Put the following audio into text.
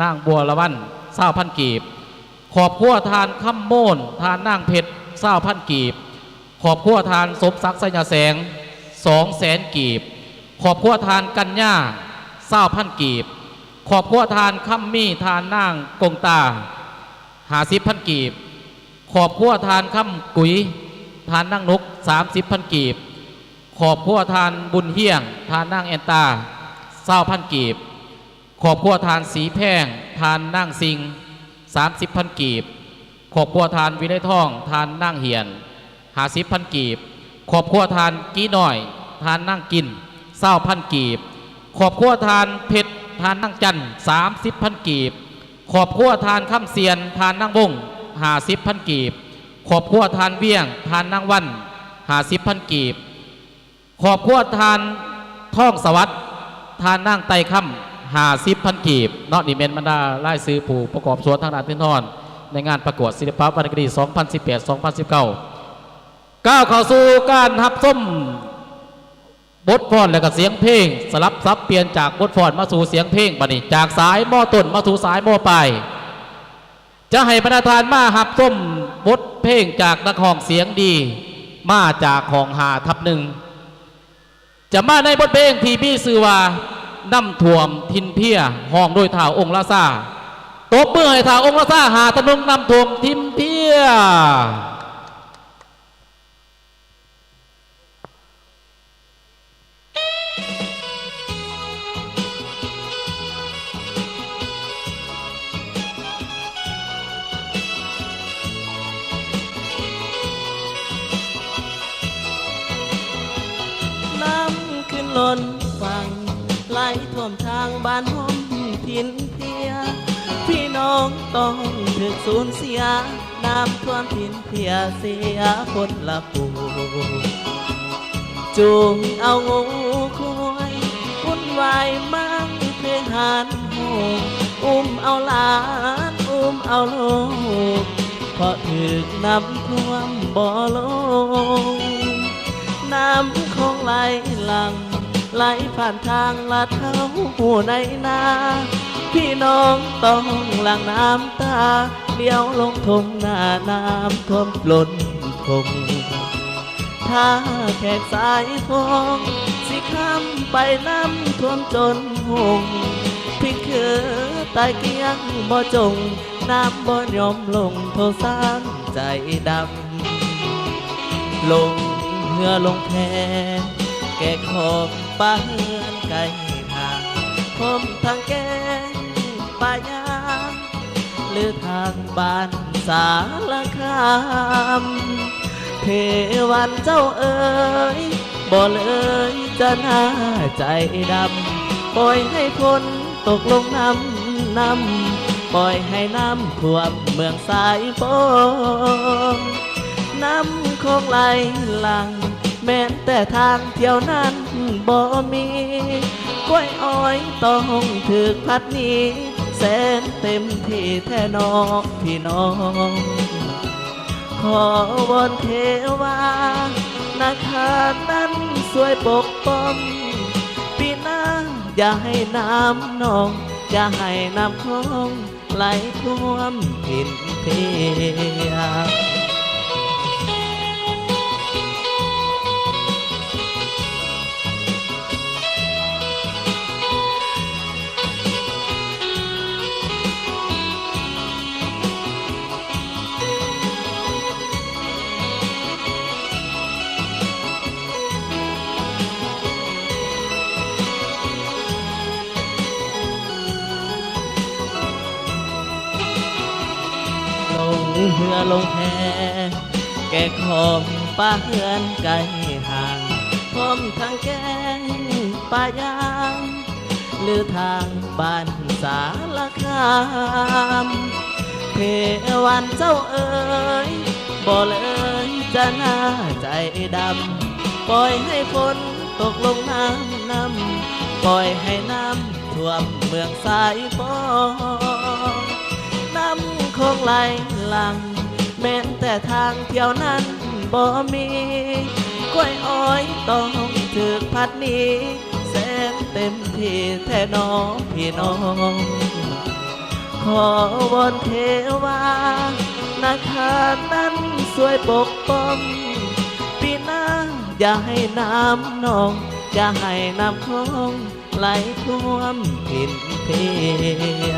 นางบัวละวัน20,000 กีบขอบครัวทานค่ำโม่นทานนางเพชร20,000 กีบขอบครัวทานสมศักดิ์สัญญาแสง200,000 กีบขอบครัวทานกัญญา20,000 กีบขอบครัวทานค่ำมี่ทานนางกงตา50,000 กีบขอบครัวทานค่ำกุ๋ยทานนางนก30,000 กีบขอบครัวทานบุญเฮียงทานนางแอนตา20,000 กีบขอบครัวทานสีแพงทานนางสิง30,000 กีบขอบครัวทานวิไลทองทานนางเหียน50,000 กีบขอบครัวทานกี้น้อยทานนางกิน20,000 กีบขอบครัวทานเพชรทานนางจัน30,000 กีบขอบครัวทานข้ามเสียนทานนางวง50,000 กีบขอบครัวทานเวียงทานนางวัน50,000 กีบขอบครัวทานท่องสวัสดิ์ทานนางไต่ค่ำ50,000 กีบนอกนี่เมนบรรดาไล่ซื้อผู้ประกอบสวนทางด้านพื้นทอนในงานประกวดศิลปะวรรณคดี2018-2019ก้าวเข้าสู่การหับส้มบทฟ้อนและก็เสียงเพลงสลับซับเปลี่ยนจากบทฟ้อนมาสู่เสียงเพลงบัดนี้จากสายหม้อต้นมาสู่สายหม้อปลายจะให้บรรดามาหับส้มบทเพลงจากนักห้องเสียงดีมาจากของ5/1จะมาในบทเพลงที่มีชื่อว่าน้ำท่วมทินเพียห้องโดยท้าวองค์ละซาตบมือให้ท้าวองค์ละซาหาตะนุงน้ำท่วมทินเพียล้นฟังไหลท่วมทางบ้านห้องทินเพียพี่น้องต้องถึกสูญเสียน้ำท่วมทินเพียเสียคนละผู้จูงเอางูคุยวุ่นวายมั่งเพลงหานโหอุ้มเอาหลานอุ้มเอาลูกเพราะถึกน้ำท่วมบ่อลงน้ำคงไหลหลังไหลผ่านทางลาดเท้าหูในนาพี่น้องต้องหลั่งน้ำตาเลี้ยวลงทงหน้าน้ำท่วมล้นทงถ้าแขกสายทองสิข้ามไปน้ำท่วมจนหงพี่คือตายเกียงบ่จงน้ำบ่ยอมลงโทสานใจดำลงเหือลงแพแก่ขอบป้าเฮือนไก่ทางผมทางแก้งป่ายางหรือทางบ้านสารคามเทวันเจ้าเอ๋ยบ่เลยจะน่าใจดำปล่อยให้คนตกลงน้ำปล่อยให้น้ำท่วมเมืองสายฝนน้ำคงไหลหลังแม้แต่ทางเที่ยวนั้นบ่มีกล้วยอ้อยต้องถึกพัดนี้แสนเต็มที่แท้นอพี่น้องขอวอนเทวานาคานั้นช่วยปกป้องปีหน้าอย่าให้น้ำนองอย่าให้น้ำคลองไหลท่วมทินเพียเหือลงแพแก่ขอบป้าเฮือนไก่ห่างพร้อมทางแกงป่ายางหรือทางบ้านสารคามเทวันเจ้าเอ๋ยบ่เลยจะน่าใจดำปล่อยให้ฝนตกลงน้ำปล่อยให้น้ำท่วมเมืองสายฝนน้ำคงไหลหลังแม้แต่ทางเที่ยวนั้นบ่มีกล้วยอ้อยต้องถึกพัดนี้แสนเต็มที่แท้น้องพี่น้อง ขอวอนเทวานาคานั้นช่วยปกป้องปีหน้าอย่าให้น้ำนองอย่าให้น้ำคลองไหลท่วมถิ่นเพย